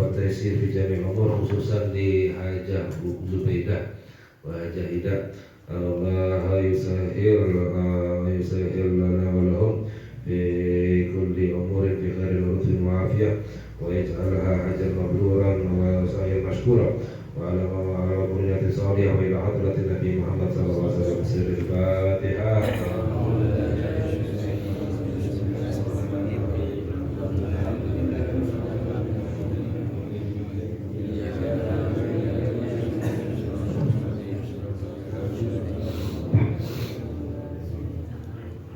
wa taysir fi jami' umur, khususan di hajah Zubaidah wa hajah Ida. Allah yusahhir lana wa lahum fi kulli umurin fi khairin wa lutfin wa afiyah, wa yaj'alha hajjan mabruran wa sa'yan mashkura wa ala bunyati salihah wa ila hadratin Nabi Muhammad sallallahu alaihi wasallam. Sirrul Fatihah.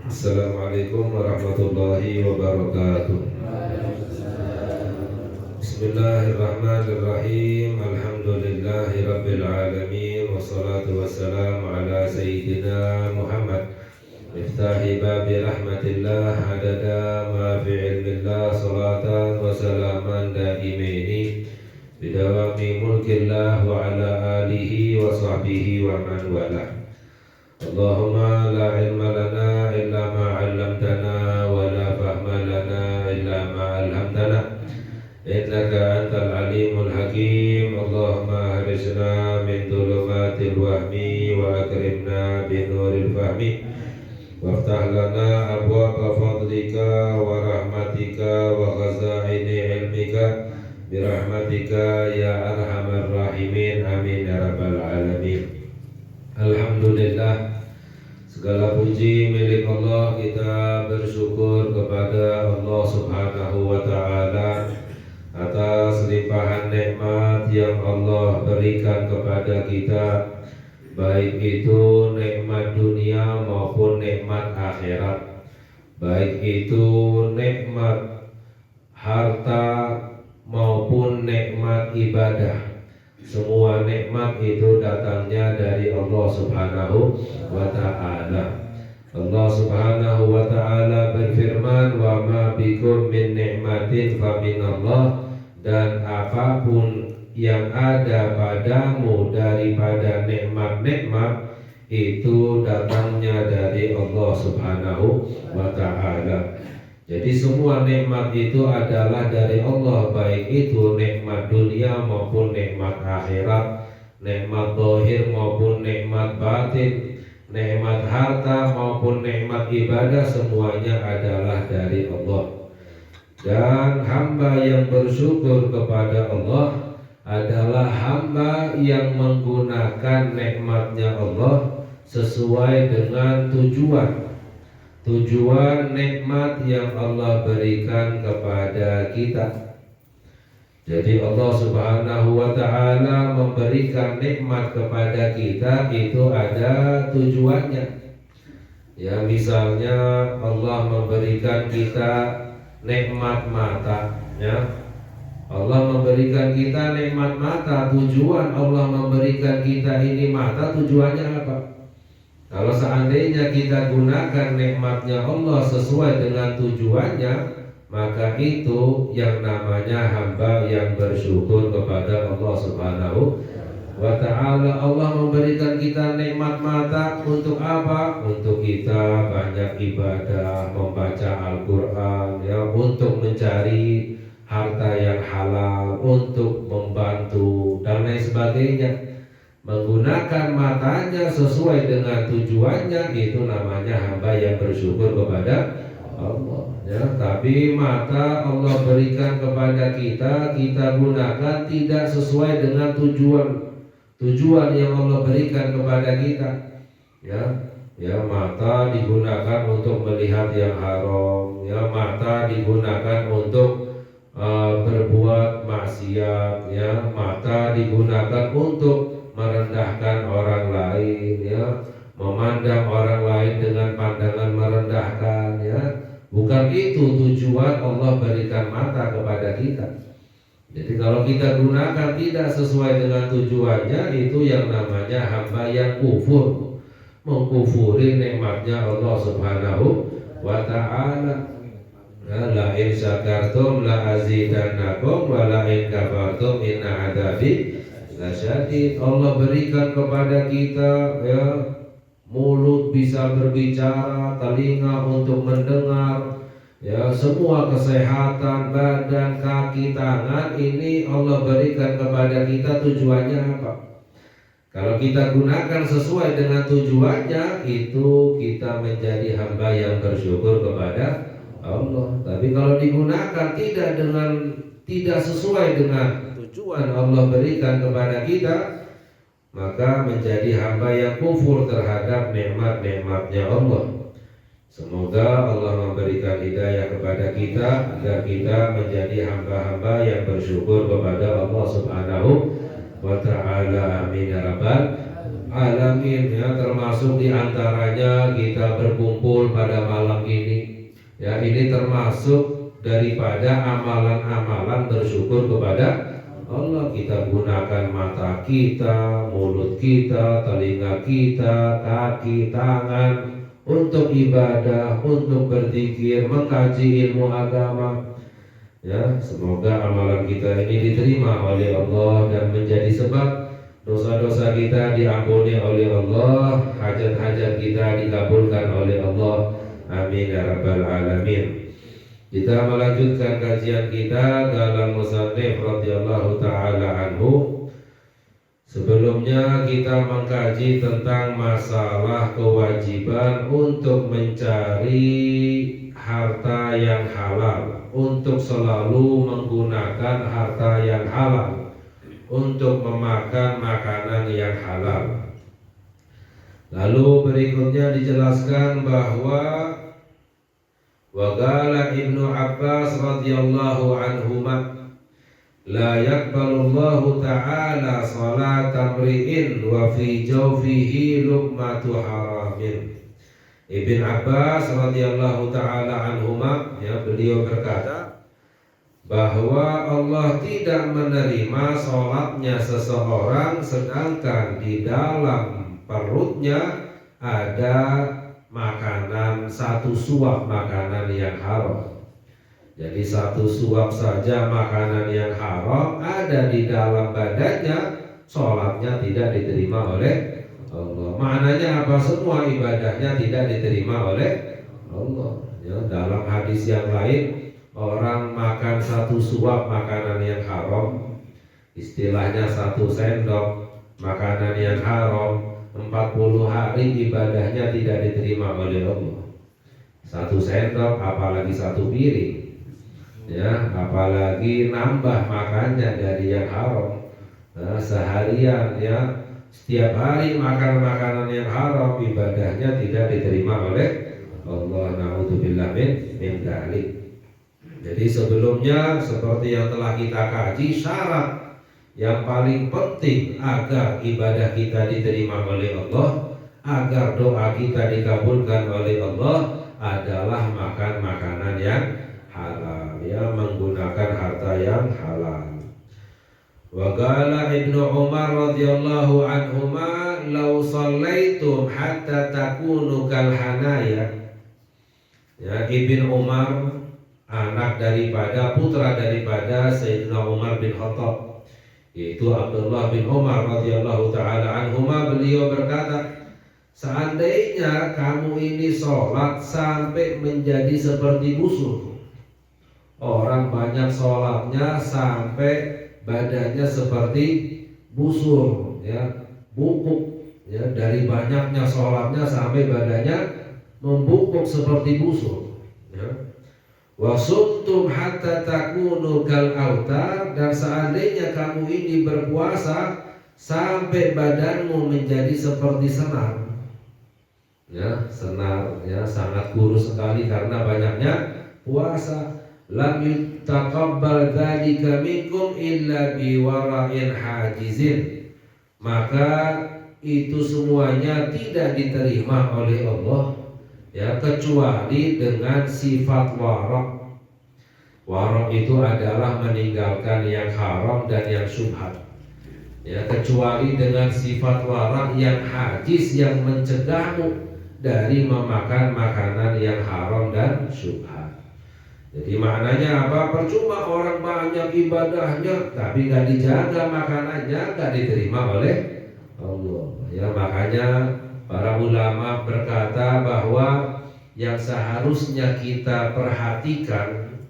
Assalamualaikum warahmatullahi wabarakatuh. Bismillahirrahmanirrahim. Alhamdulillahi rabbil alamin, wassalatu wassalamu ala sayyidina Muhammad miftahi babi rahmatillah, adada ma fi ilmillah, salatan wa salaman daimaini bidawami mulkillah wa ala alihi wa sahbihi wa man walah. Allahumma la ilma lana illa ma 'allamtana wa la fahma lana illa ma 'allamtana innaka antal alimul hakim. Allahumma harisna min dhulumatil wahmi wa akrimna bi nuril fahmi waftah lana abwaaba fadlika wa rahmatika wa khazaini ilmika bi rahmatika ya arhamar rahimin, amin ya rabbal alamin. Alhamdulillah, segala puji milik Allah. Kita bersyukur kepada Allah Subhanahu wa ta'ala atas limpahan nikmat yang Allah berikan kepada kita, baik itu nikmat dunia maupun nikmat akhirat, baik itu nikmat harta maupun nikmat ibadah. Semua nikmat itu datangnya dari Allah Subhanahu wa ta'ala. Allah Subhanahu wa ta'ala berfirman, wa ma bikum min ni'matin fa minallah, dan apapun yang ada padamu daripada nikmat-nikmat itu datangnya dari Allah Subhanahu wa ta'ala. Jadi semua nikmat itu adalah dari Allah, baik itu nikmat dunia maupun nikmat akhirat, nikmat zahir maupun nikmat batin, nikmat harta maupun nikmat ibadah, semuanya adalah dari Allah. Dan hamba yang bersyukur kepada Allah adalah hamba yang menggunakan nikmatnya Allah sesuai dengan tujuan nikmat yang Allah berikan kepada kita. Jadi Allah Subhanahu wa ta'ala memberikan nikmat kepada kita itu ada tujuannya. Ya, misalnya Allah memberikan kita nikmat mata, ya. Allah memberikan kita nikmat mata. Tujuan Allah memberikan kita ini mata, tujuannya apa? Kalau seandainya kita gunakan nikmatnya Allah sesuai dengan tujuannya, maka itu yang namanya hamba yang bersyukur kepada Allah Subhanahu wa ta'ala. Allah memberikan kita nikmat mata untuk apa? Untuk kita banyak ibadah, membaca Al-Quran, ya, untuk mencari harta yang halal, untuk membantu dan lain sebagainya. Menggunakan matanya sesuai dengan tujuannya, itu namanya hamba yang bersyukur kepada Allah, ya. Tapi mata Allah berikan kepada kita, kita gunakan tidak sesuai dengan tujuan yang Allah berikan kepada kita, ya. Mata digunakan untuk melihat yang haram, ya. Mata digunakan untuk berbuat maksiat, ya. Mata digunakan untuk merendahkan orang lain, ya, memandang orang lain dengan pandangan merendahkan, ya. Bukan itu tujuan Allah berikan mata kepada kita. Jadi kalau kita gunakan tidak sesuai dengan tujuannya, itu yang namanya hamba yang kufur, mengkufuri nikmatnya Allah Subhanahu wa ta'ala. La in syakartum la azidannakum wa la in kafartum inna adabi lasyadid. Allah berikan kepada kita, ya, mulut bisa berbicara, telinga untuk mendengar, Ya, semua kesehatan badan, kaki, tangan ini Allah berikan kepada kita, tujuannya apa? Kalau kita gunakan sesuai dengan tujuannya, itu kita menjadi hamba yang bersyukur kepada Allah. Tapi kalau digunakan tidak sesuai dengan tujuan Allah berikan kepada kita, maka menjadi hamba yang kufur terhadap nikmat-nikmatnya Allah. Semoga Allah memberikan hidayah kepada kita agar kita menjadi hamba-hamba yang bersyukur kepada Allah Subhanahu wa ta'ala. Amin ya rabbal alamin. Ya, termasuk diantaranya kita berkumpul pada malam ini. Ya, ini termasuk daripada amalan-amalan bersyukur kepada Allah. Kita gunakan mata kita, mulut kita, telinga kita, kaki, tangan untuk ibadah, untuk berzikir, mengkaji ilmu agama. Ya, semoga amalan kita ini diterima oleh Allah dan menjadi sebab dosa-dosa kita diampuni oleh Allah, hajat-hajat kita dikabulkan oleh Allah. Amin ya rabbal alamin. Kita melanjutkan kajian kita dalam Musannif radhiyallahu taala anhu. Sebelumnya kita mengkaji tentang masalah kewajiban untuk mencari harta yang halal, untuk selalu menggunakan harta yang halal, untuk memakan makanan yang halal. Lalu berikutnya dijelaskan bahwa waqala Ibnu Abbas radhiyallahu anhuma la yaqbalullahu ta'ala salata mri'in wa fi jawfihi luqmatu haramin. Ibn Abbas radhiyallahu ta'ala anhuma, ya, beliau berkata bahwa Allah tidak menerima sholatnya seseorang sedangkan di dalam perutnya ada makanan, satu suap makanan yang haram. Jadi satu suap saja makanan yang haram ada di dalam badannya, sholatnya tidak diterima oleh Allah. Maknanya apa? Semua ibadahnya tidak diterima oleh Allah. Ya, dalam hadis yang lain, orang makan satu suap makanan yang haram, istilahnya satu sendok makanan yang haram, 40 hari ibadahnya tidak diterima oleh Allah. Satu sendok, apalagi satu piring. Ya, apalagi nambah makannya dari yang haram. Nah, seharian, ya, setiap hari makan makanan yang haram, ibadahnya tidak diterima oleh Allah. Na'udzubillah min dzalik. Jadi sebelumnya seperti yang telah kita kaji, syarat yang paling penting agar ibadah kita diterima oleh Allah, agar doa kita dikabulkan oleh Allah adalah makan makanan yang halal, ya, menggunakan harta yang halal. Wa qala Ibnu Umar radhiyallahu anhuma law shallaitum hatta takunu kal hanaya. Ya, Ibnu Umar, anak daripada putra daripada Sayyidina Umar bin Khattab, yaitu Abdullah bin Umar radhiyallahu taala anhuma, beliau berkata, seandainya kamu ini sholat sampai menjadi seperti busur. Orang banyak sholatnya sampai badannya seperti busur, ya, bungkuk, ya, dari banyaknya sholatnya sampai badannya membungkuk seperti busur. Ya. Wasumtum hatta takunu kal autar, dan seandainya kamu ini berpuasa sampai badanmu menjadi seperti senar. Ya, senar, ya, sangat kurus sekali karena banyaknya puasa. Lam yutaqabbal dzalika minkum illa biwara'in hajizin, maka itu semuanya tidak diterima oleh Allah, ya, kecuali dengan sifat wara'. Wara' itu adalah meninggalkan yang haram dan yang syubhat, ya, kecuali dengan sifat wara' yang hajiz, yang mencegahmu dari memakan makanan yang haram dan syubhat. Jadi maknanya apa? Percuma orang banyak ibadahnya tapi gak dijaga makanannya, gak diterima oleh Allah. Ya, makanya para ulama berkata bahwa yang seharusnya kita perhatikan,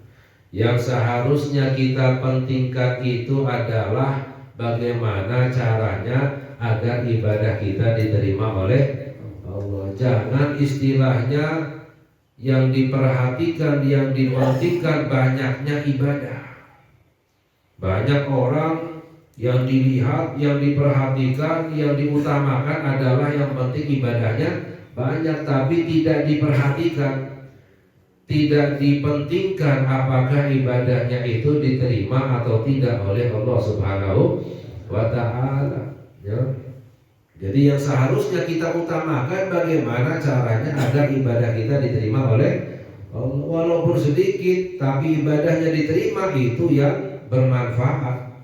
yang seharusnya kita pentingkan itu adalah bagaimana caranya agar ibadah kita diterima oleh Allah. Jangan istilahnya yang diperhatikan, yang dipentingkan banyaknya ibadah. Banyak orang yang dilihat, yang diperhatikan, yang diutamakan adalah yang penting ibadahnya banyak, tapi tidak diperhatikan, tidak dipentingkan apakah ibadahnya itu diterima atau tidak oleh Allah Subhanahu wa Ta'ala. Ya. Jadi yang seharusnya kita utamakan bagaimana caranya agar ibadah kita diterima oleh Allah. Walaupun sedikit, tapi ibadahnya diterima, itu yang bermanfaat.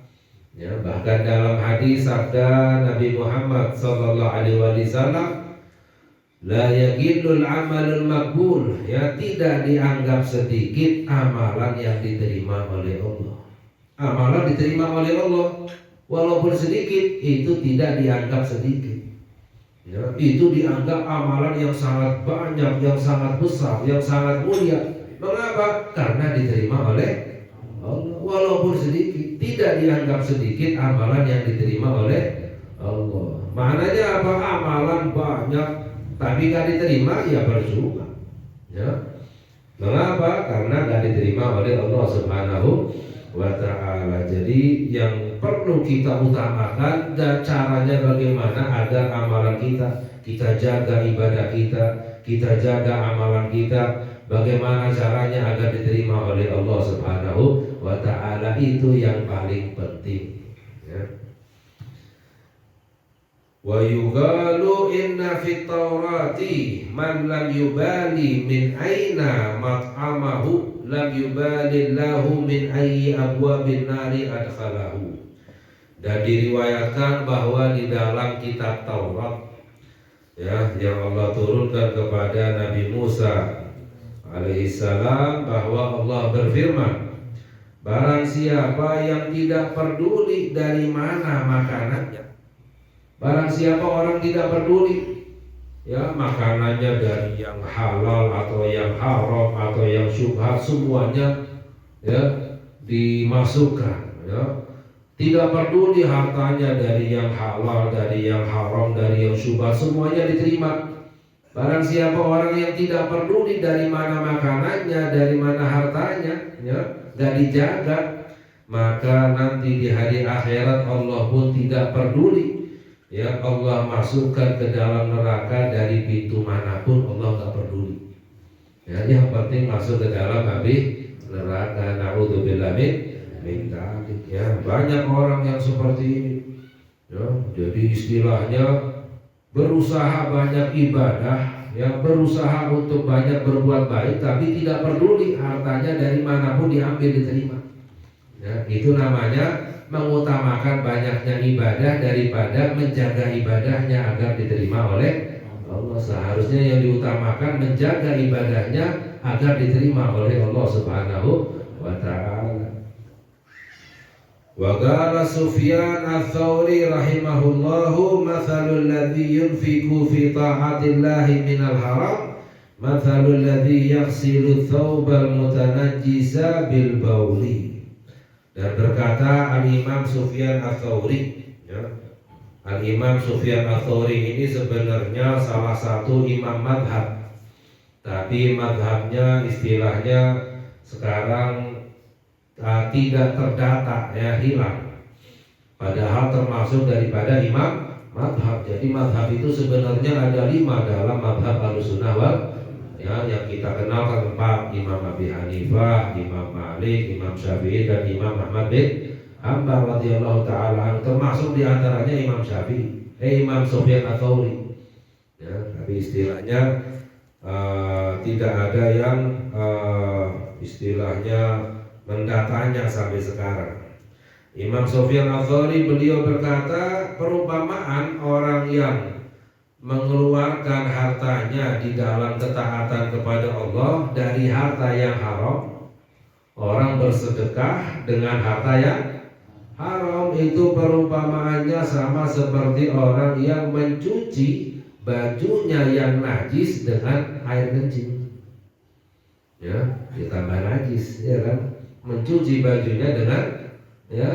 Ya, bahkan dalam hadis sabda Nabi Muhammad sallallahu alaihi wasallam, la yaqillul amalul maqbul, ya, tidak dianggap sedikit amalan yang diterima oleh Allah. Amalan diterima oleh Allah walaupun sedikit, itu tidak dianggap sedikit. Ya, itu dianggap amalan yang sangat banyak, yang sangat besar, yang sangat mulia. Mengapa? Karena diterima oleh Allah walaupun sedikit. Tidak dianggap sedikit amalan yang diterima oleh Allah. Maknanya apa? Amalan banyak tapi gak diterima, ya percuma. Ya. Mengapa? Karena gak diterima oleh Allah Subhanahu wa Ta'ala. Jadi yang perlu kita utamakan dan caranya bagaimana agar amalan kita jaga ibadah kita jaga amalan kita, bagaimana caranya agar diterima oleh Allah Subhanahu wa Ta'ala, itu yang paling penting. Ya. Wa yuqalu inna fit Taurati man lam yubali min aina mat'amahu lam yubali lahu min ayyi abwabin nari adkhalahu. Dan diriwayatkan bahwa di dalam kitab Taurat, ya, yang Allah turunkan kepada Nabi Musa alaihissalam, bahwa Allah berfirman, barang siapa yang tidak peduli dari mana makanannya, barang siapa orang tidak peduli, ya, makanannya dari yang halal atau yang haram atau yang syubhat, semuanya, ya, dimasukkan, ya. Tidak peduli hartanya dari yang halal, dari yang haram, dari yang syubhat, semuanya diterima. Barang siapa orang yang tidak peduli dari mana makanannya, dari mana hartanya, ya, gak dijaga, maka nanti di hari akhirat Allah pun tidak peduli. Ya, Allah masukkan ke dalam neraka dari pintu manapun, Allah gak peduli. Ya, yang penting masuk ke dalam api neraka. Na'udzubillah min dzalik. Ya, banyak orang yang seperti ini. Ya, jadi istilahnya berusaha banyak ibadah, ya, berusaha untuk banyak berbuat baik, tapi tidak peduli hartanya dari manapun diambil diterima. Ya, itu namanya mengutamakan banyaknya ibadah daripada menjaga ibadahnya agar diterima oleh Allah. Seharusnya yang diutamakan menjaga ibadahnya agar diterima oleh Allah Subhanahu wa Ta'ala. Wa qala Sufyan ats-Tsauri rahimahullahu, mathalul ladzi yunfiqu fi ta'atillahi minal haram mathalul ladzi yaghsilu tsawbal mutanajjisa bil bauli. Dan berkata Al-Imam Sufyan ats-Tsauri, ya, Al-Imam Sufyan ats-Tsauri ini sebenarnya salah satu imam madhab, tapi madhabnya istilahnya sekarang tidak terdata, ya, hilang. Padahal termasuk daripada imam madhab. Jadi madhab itu sebenarnya ada 5 dalam madhab Ahlussunnah wal, ya, yang kita kenal kan 4: Imam Abi Hanifah, Imam Malik, Imam Syafi'i, dan Imam Ahmad bin Hanbal radhiyallahu ta'ala. Termasuk diantaranya Imam Syafi'i, Imam Sufyan ats-Tsauri. Ya, tapi istilahnya tidak ada yang istilahnya mendatanya sampai sekarang. Imam Sufyan ats-Tsauri beliau berkata, perumpamaan orang yang mengeluarkan hartanya di dalam ketaatan kepada Allah dari harta yang haram, orang bersedekah dengan harta yang haram, itu perumpamaannya sama seperti orang yang mencuci bajunya yang najis dengan air kencing. ya ditambah najis, ya kan? Mencuci bajunya dengan ya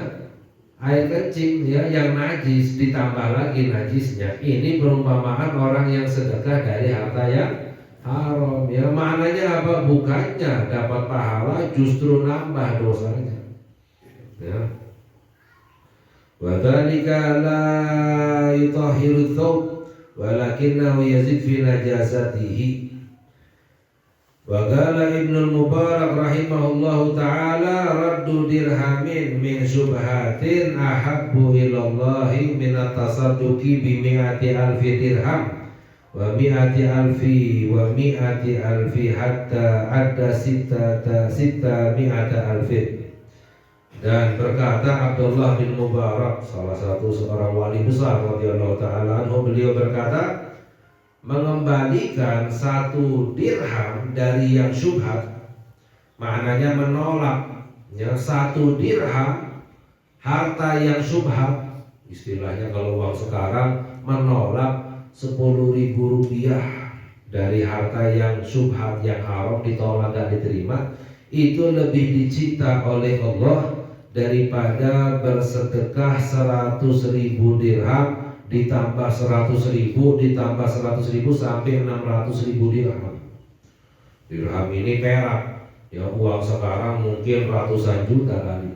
air kencing ya yang najis ditambah lagi najisnya. Ini perumpamaan orang yang sedekah dari harta yang haram. Ya maknanya apa? Bukannya dapat pahala, justru nambah dosanya. Ya. Wa dzalika la yutahhiru thawb walakinnahu yazid fi najasatihi. Wa qala Ibnu Mubarak rahimahullahu taala raddu dirhamin min syubhatin ahabbu ilallahi min at-tasadduqi bi mi'ati alfi dirham wa mi'ati alfi hatta adda sitta mi'ata alfin. Dan berkata Abdullah bin Mubarak, salah satu seorang wali besar radhiyallahu taala anhu, beliau berkata, mengembalikan 1 dirham dari yang syubhat, maknanya menolak ya 1 dirham harta yang syubhat, istilahnya kalau uang sekarang menolak 10.000 rupiah dari harta yang syubhat, yang haram, ditolak dan diterima, itu lebih dicinta oleh Allah daripada bersedekah 100.000 dirham ditambah 100.000 ditambah 100.000 sampai 600.000 dirham. Dirham ini perak, ya uang sekarang mungkin ratusan juta kali.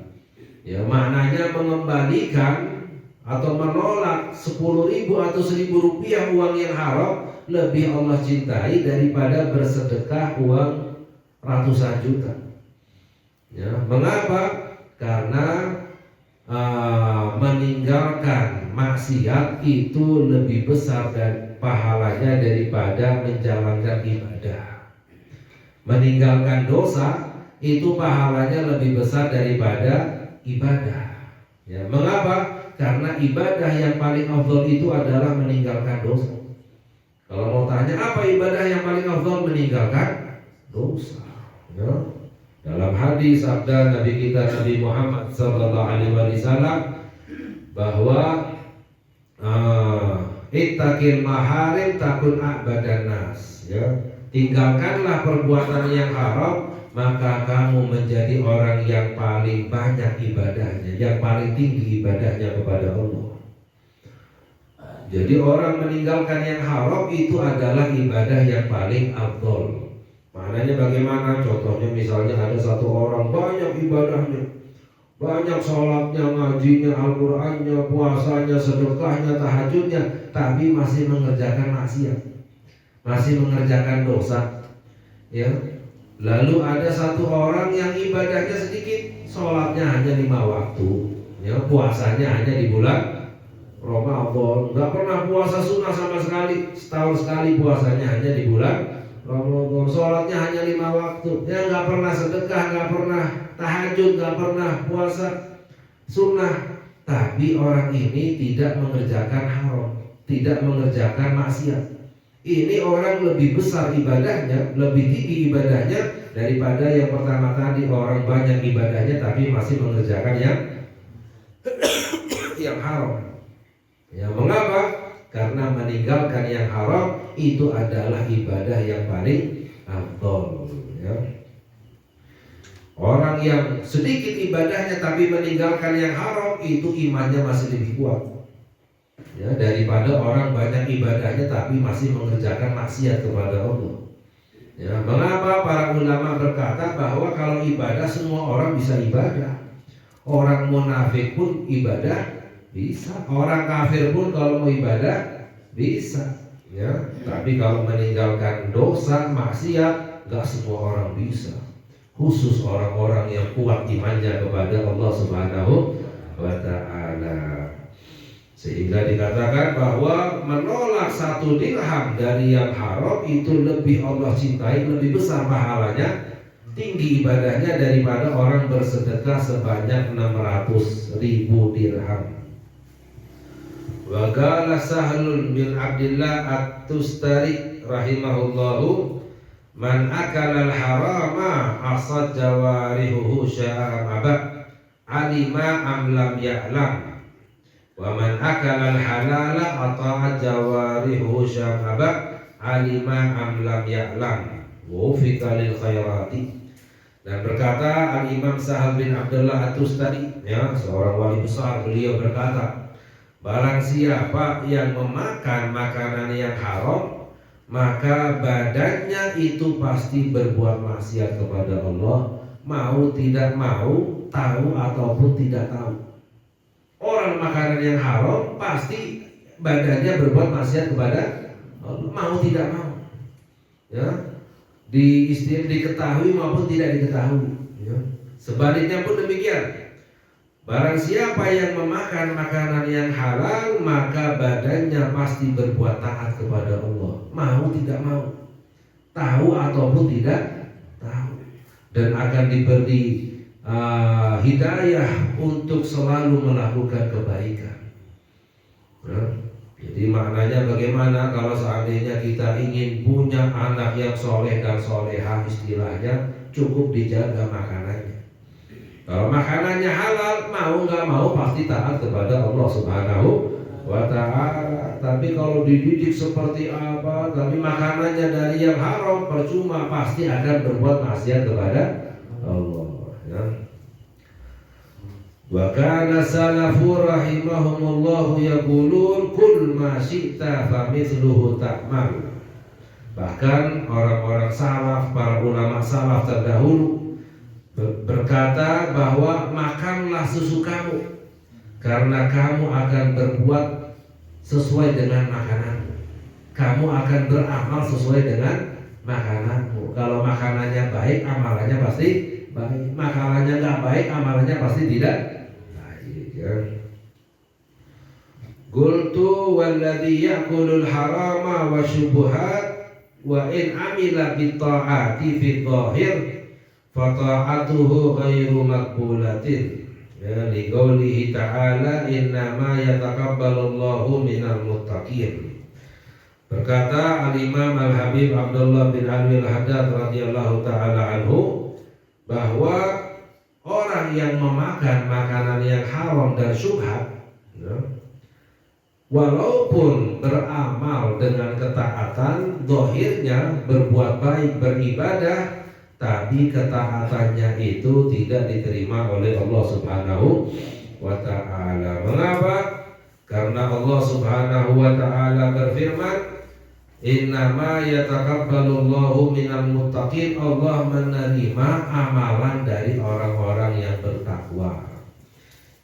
Ya maknanya mengembalikan atau menolak 10.000 atau 1.000 rupiah uang yang haram lebih Allah cintai daripada bersedekah uang ratusan juta. Ya, mengapa? Karena meninggalkan maksiat itu lebih besar dan pahalanya daripada menjalankan ibadah. Meninggalkan dosa itu pahalanya lebih besar daripada ibadah. Ya, mengapa? Karena ibadah yang paling afdal itu adalah meninggalkan dosa. Kalau mau tanya apa ibadah yang paling afdal, meninggalkan dosa. Ya. Dalam hadis sabda Nabi kita Nabi Muhammad sallallahu alaihi wasallam bahwa ittaqil maharim takun a'badan nas, ya. Tinggalkanlah perbuatan yang haram, maka kamu menjadi orang yang paling banyak ibadahnya, yang paling tinggi ibadahnya kepada Allah. Jadi orang meninggalkan yang haram itu adalah ibadah yang paling afdal. Maknanya bagaimana? Contohnya misalnya ada satu orang banyak ibadahnya, banyak sholatnya, ngajinya, Al-Qurannya, puasanya, sedekahnya, tahajudnya, tapi masih mengerjakan maksiat, masih mengerjakan dosa. Ya. Lalu ada satu orang yang ibadahnya sedikit, sholatnya hanya 5 waktu, ya, puasanya hanya di bulan Ramadan, nggak pernah puasa sunnah sama sekali, setahun sekali puasanya hanya di bulan Ramadan, sholatnya hanya 5 waktu, ya nggak pernah sedekah, nggak pernah tahajud, nggak pernah puasa sunnah. Tapi orang ini tidak mengerjakan haram, tidak mengerjakan maksiat. Ini orang lebih besar ibadahnya, lebih tinggi ibadahnya daripada yang pertama tadi, orang banyak ibadahnya tapi masih mengerjakan yang haram. Ya, mengapa? Karena meninggalkan yang haram itu adalah ibadah yang paling afdal. Ya. Orang yang sedikit ibadahnya tapi meninggalkan yang haram itu imannya masih lebih kuat, ya, daripada orang banyak ibadahnya tapi masih mengerjakan maksiat kepada Allah. Ya, mengapa para ulama berkata bahwa kalau ibadah semua orang bisa ibadah, orang munafik pun ibadah bisa, orang kafir pun kalau mau ibadah bisa, ya. Tapi kalau meninggalkan dosa, maksiat, gak semua orang bisa. Khusus orang-orang yang kuat imannya kepada Allah Subhanahu wa ta'ala. Sehingga dikatakan bahwa menolak 1 dirham dari yang haram itu lebih Allah cintai, lebih besar pahalanya, tinggi ibadahnya daripada orang bersedekah sebanyak 600.000 dirham. Wa qala Sahlun bin Abdillah At-Tustari rahimahullahu, man akala al-harama asad jawarihuhu sya'am aba alima am lam ya'lam, wa man akala al-halala ata'a jawarihuhu sya'am aba alima am lam ya'lam, wufika lil khairati. Dan berkata Al-Imam Sahal bin Abdullah At-Tustari, ya, seorang wali besar, beliau berkata, barang siapa yang memakan makanan yang haram, maka badannya itu pasti berbuat maksiat kepada Allah, mau tidak mau, tahu ataupun tidak tahu. Orang makanan yang haram pasti badannya berbuat maksiat kepada Allah, mau tidak mau, ya, diketahui maupun tidak diketahui, ya. Sebaliknya pun demikian. Barang siapa yang memakan makanan yang halal, maka badannya pasti berbuat taat kepada Allah, mau tidak mau, tahu ataupun tidak tahu, dan akan diberi hidayah untuk selalu melakukan kebaikan. Nah, jadi maknanya bagaimana kalau seandainya kita ingin punya anak yang soleh dan solehah, istilahnya cukup dijaga makanannya. Kalau makanannya halal, mau nggak mau pasti taat kepada Allah Subhanahu wa Ta'ala. Tapi kalau dididik seperti apa, tapi makanannya dari yang haram, percuma, pasti akan berbuat maksiat kepada Allah, ya. Wa kana salafu rahimahumullahu yaqulun kul ma syi'ta fa mithluhu ta'mal. Bahkan orang-orang salaf, para ulama salaf terdahulu berkata bahwa makanlah sesukamu, karena kamu akan berbuat sesuai dengan makananmu. Kamu akan beramal sesuai dengan makananmu. Kalau makanannya baik, amalannya pasti baik. Makanannya nggak baik, amalannya pasti tidak. Qultu walladhi ya'kulul harama wa syubuhat wa in amila bitta'ati fi dhahir fa ta'atuhu ghairu maqbulatin, ya, li qoulihi ta'ala innama yataqabbalullahu minal muttaqin. Berkata Al-Imam Al-Habib Abdullah bin Ali Al-Haddad radhiyallahu ta'ala anhu bahwa orang yang memakan makanan yang haram dan syubhat, ya, walaupun beramal dengan ketaatan, zahirnya berbuat baik, beribadah, tapi ketaatannya itu tidak diterima oleh Allah Subhanahu wa Ta'ala. Mengapa? Karena Allah Subhanahu wa Ta'ala berfirman, innama yataqabbalullahu minal muttaqin. Allah menerima amalan dari orang-orang yang bertakwa.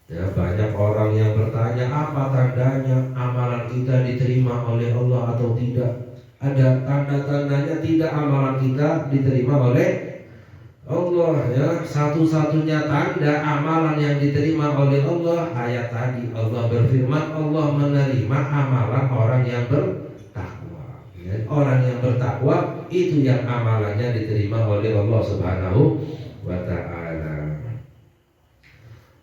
Ya, banyak orang yang bertanya, apa tandanya amalan kita diterima oleh Allah atau tidak? Ada tanda-tandanya tidak amalan kita diterima oleh Allah, ya. Satu-satunya tanda amalan yang diterima oleh Allah, ayat tadi Allah berfirman, Allah menerima amalan orang yang bertakwa. Ya, orang yang bertakwa itu yang amalannya diterima oleh Allah Subhanahu wa Ta'ala.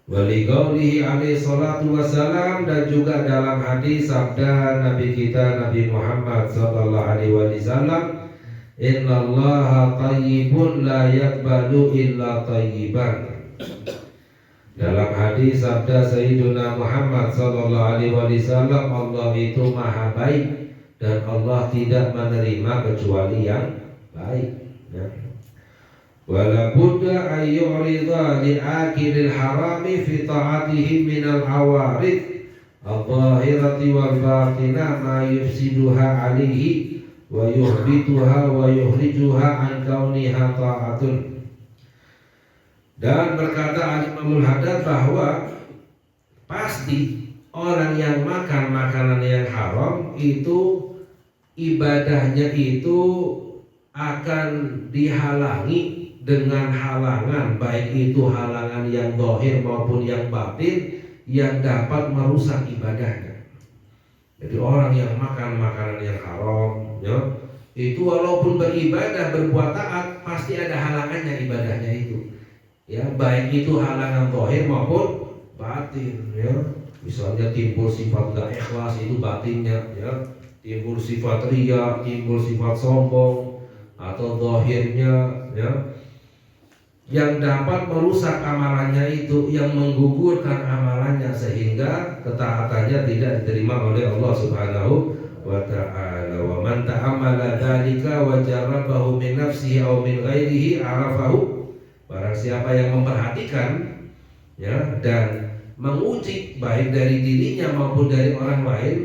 Waliqaulihi alaihi salatu wassalam, dan juga dalam hadis sabda Nabi kita Nabi Muhammad sallallahu alaihi wasallam, innallaha thayyibun la yaqbalu illa thayyiban. Dalam hadis sabda Sayyidina Muhammad sallallahu alaihi wasallam, Allah itu maha baik dan Allah tidak menerima kecuali yang baik, ya. Wala budda ay yu'rida li'akilil harami fi ta'atihi minal awarid al-zahirati wal batina ma yufsiduha alihi wa yuhbituha wa yuhrijuha an kauniha ta'atun. Dan berkata Al-Imamul Haddad bahwa pasti orang yang makan makanan yang haram itu ibadahnya itu akan dihalangi dengan halangan, baik itu halangan yang zahir maupun yang batin, yang dapat merusak ibadahnya. Jadi orang yang makan makanan yang haram, ya, itu walaupun beribadah, berbuat taat, pasti ada halangannya ibadahnya itu, ya, baik itu halangan zahir maupun batin, ya. Misalnya timbul sifat gak ikhlas, itu batinnya, ya. Timbul sifat riya, timbul sifat sombong, atau zahirnya, ya, yang dapat merusak amalannya itu, yang menggugurkan amalannya sehingga ketaatannya tidak diterima oleh Allah Subhanahu wa ta'ala. Wa man ta'ammala dzalika wa jarrabahu min nafsihi aw min ghairihi arafahu. Barang siapa yang memperhatikan ya dan menguji baik dari dirinya maupun dari orang lain,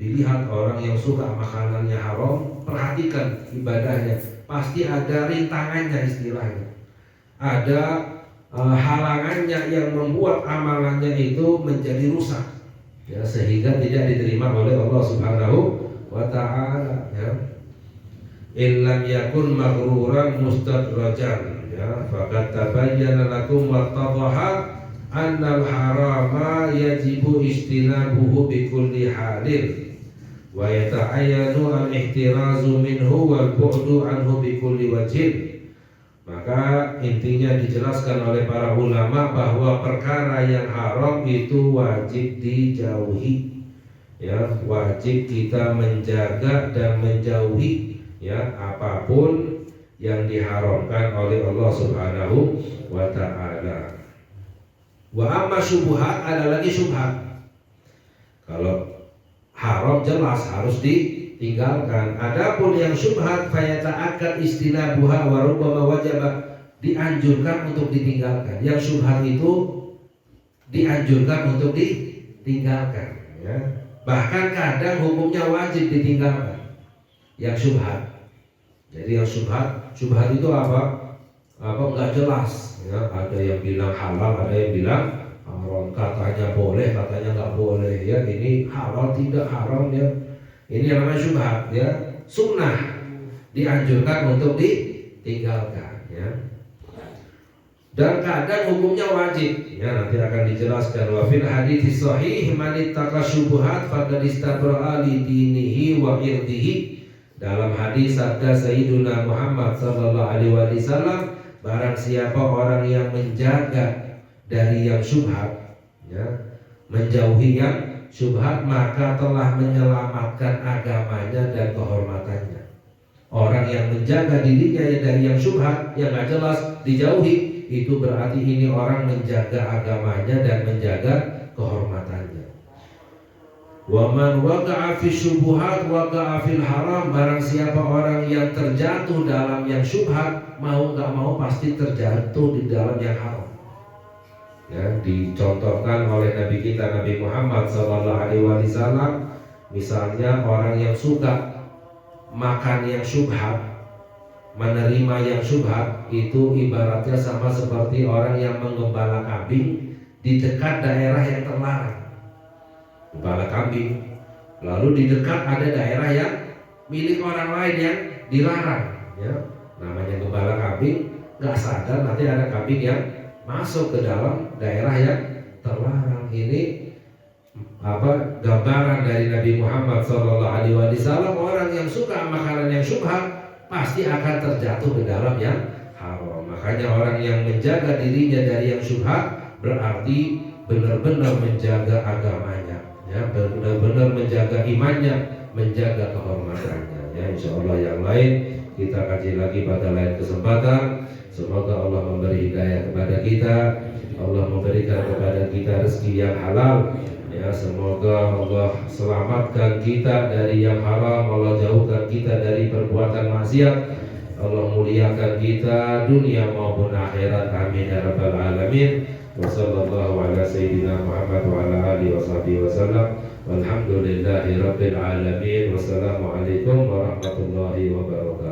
dilihat orang yang suka makanannya haram, perhatikan ibadahnya, pasti ada rintangannya istilahnya. Ada halangannya yang membuat amalannya itu menjadi rusak ya, sehingga tidak diterima oleh Allah Subhanahu wa ta'ala ya. Illam yakun maghruran mustadrajan ya, faqad tabayyana lakum wattadhaha annal harama yajibu istinabuhu bikulli halin wa yata'ayyanu al-ihtirazu minhu wal bu'du anhu bikulli wajhin. Maka intinya dijelaskan oleh para ulama bahwa perkara yang haram itu wajib dijauhi ya, wajib kita menjaga dan menjauhi ya apapun yang diharamkan oleh Allah Subhanahu wa ta'ala. Wa amma syubhat, ada lagi syubhat. Kalau haram jelas harus ditinggalkan. Adapun yang syubhat fayata'akkad istinabuha wa rubbama wajaba, dianjurkan untuk ditinggalkan. Yang syubhat itu dianjurkan untuk ditinggalkan ya. Bahkan kadang hukumnya wajib ditinggalkan yang syubhat. Jadi yang syubhat itu apa enggak jelas ya. Ada yang bilang halal, ada yang bilang haram, katanya boleh, katanya enggak boleh ya. Ini halal tidak haram ya. Ini yang namanya syubhat ya. Sunnah dianjurkan untuk ditinggalkan ya. Dan kadang hukumnya wajib ya, nanti akan dijelaskan. Wa fil hadits sahih man ittaqa syubhat faqad istabra'a li dinihi wa irdihi. Dalam hadis sabda Sayyiduna Muhammad sallallahu alaihi wasallam, barang siapa orang yang menjaga dari yang syubhat ya, menjauhi yang syubhat, maka telah menyelamatkan agamanya dan kehormatannya. Orang yang menjaga dirinya dari yang syubhat, yang gak jelas, dijauhi, itu berarti ini orang menjaga agamanya dan menjaga kehormatannya. Wa man waqa'a fi syubhat waqa'a fil haram. Barang siapa orang yang terjatuh dalam yang syubhat, mau gak mau pasti terjatuh di dalam yang haram. Ya, dicontohkan oleh Nabi kita Nabi Muhammad SAW. Misalnya orang yang suka makan yang syubhat, menerima yang syubhat, itu ibaratnya sama seperti orang yang menggembala kambing di dekat daerah yang terlarang. Gembala kambing, lalu di dekat ada daerah yang milik orang lain yang dilarang ya. Namanya gembala kambing, gak sadar nanti ada kambing yang masuk ke dalam daerah yang terlarang. Ini gambaran dari Nabi Muhammad SAW. Orang yang suka makanan yang syubhat pasti akan terjatuh ke dalam yang haram. Makanya orang yang menjaga dirinya dari yang syubhat berarti benar-benar menjaga agamanya ya, benar-benar menjaga imannya, menjaga kehormatannya ya. Insyaallah yang lain kita kaji lagi pada lain kesempatan. Semoga Allah memberi hidayah kepada kita, Allah memberikan kepada kita rezeki yang halal ya. Semoga Allah selamatkan kita dari yang haram, Allah jauhkan kita dari perbuatan maksiat, Allah muliakan kita dunia maupun akhirat. Amin ya rabbal alamin. Wa sallallahu ala sayyidina Muhammad wa ala alihi wa sahbihi wasallam. Walhamdulillahi rabbil alamin. Wassalamualaikum warahmatullahi wabarakatuh.